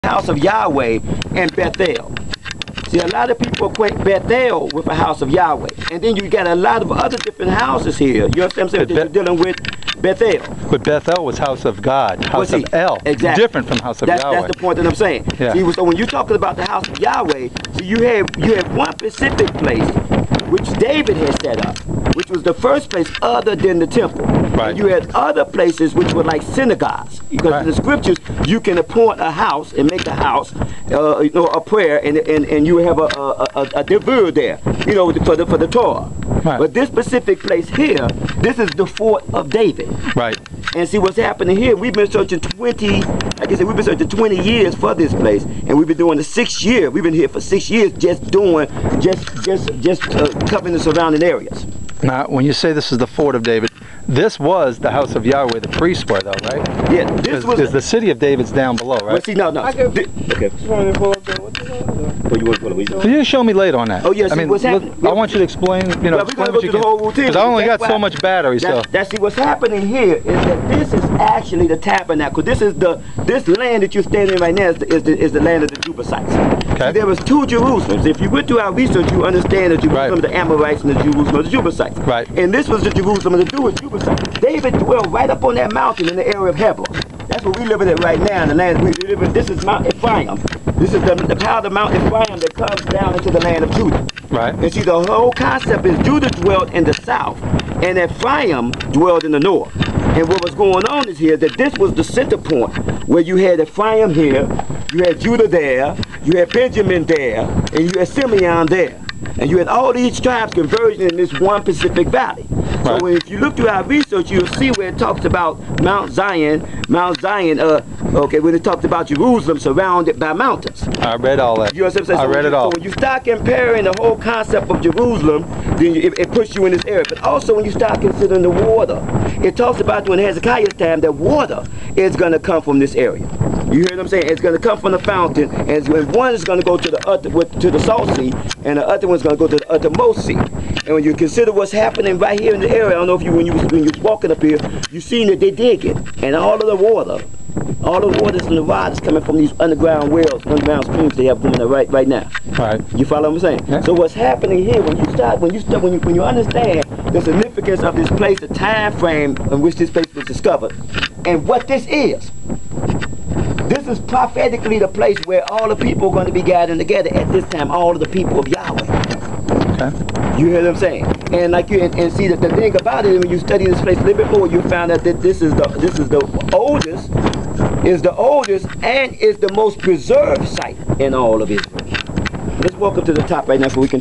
House of Yahweh and Bethel. See, a lot of people equate Bethel with a house of Yahweh. And then you got a lot of other different houses here. You understand what I'm saying? That you're dealing with Bethel. But Bethel was house of God, house of El. Exactly. Different from house of Yahweh. That's the point that I'm saying. Yeah. See, so when you're talking about the house of Yahweh, so you have one specific place which David had set up, which was the first place other than the temple. Right. And you had other places which were like synagogues, because in the scriptures you can appoint a house and make a house, a prayer, and you have a devur there, for the Torah. Right. But this specific place here, this is the fort of David. Right. And see what's happening here. We've been searching 20 years for this place, and we've been doing the 6th year. We've been here for 6 years, just covering the surrounding areas. Now, when you say this is the fort of David, this was the house of Yahweh. The priests were, though, right? Yeah, this was because the city of David's down below, right? Well, see, no. Okay. Can you show me later on that? Oh yes. What's happening? I want you to explain. We're going to go through the whole routine. Because I only got so much battery. See, what's happening here is that this is actually the tabernacle. This land that you're standing in right now is the land of the Jebusites. Okay. See, there was 2 Jerusalems. If you went through our research, you understand the Jerusalem of the Amorites and the Jerusalem of the Jebusites. Right. And this was the Jerusalem of the Jebusites. David dwelled right up on that mountain in the area of Hebron. That's where we live at right now in the land we live in. This is Mount Ephraim. This is the part of Mount Ephraim that comes down into the land of Judah. Right. And see, the whole concept is Judah dwelled in the south, and Ephraim dwelled in the north. And what was going on is here that this was the center point where you had Ephraim here, you had Judah there, you had Benjamin there, and you had Simeon there. And you had all these tribes converging in this one Pacific Valley. Right. So if you look through our research, you'll see where it talks about Mount Zion, when it talks about Jerusalem surrounded by mountains. I read all that. You know what I'm saying? I read it all. So when you start comparing the whole concept of Jerusalem, then it puts you in this area. But also when you start considering the water, it talks about when Hezekiah's time that water is going to come from this area. You hear what I'm saying? It's going to come from the fountain, and one is going to go to the salt sea, and the other one's going to go to the uttermost sea. And when you consider what's happening right here in the area, I don't know if when you was walking up here, you seen that they dig it, and all the waters and the rod is coming from these underground wells, underground streams they have going right now. Right. You follow what I'm saying? Yeah. So what's happening here when you understand the significance of this place, the time frame in which this place was discovered, and what this is. This is prophetically the place where all the people are going to be gathering together at this time, all of the people of Yahweh. Okay. You hear what I'm saying? And and see that the thing about it, when you study this place a little bit more, you found out that this is the oldest and is the most preserved site in all of Israel. Let's walk up to the top right now so we can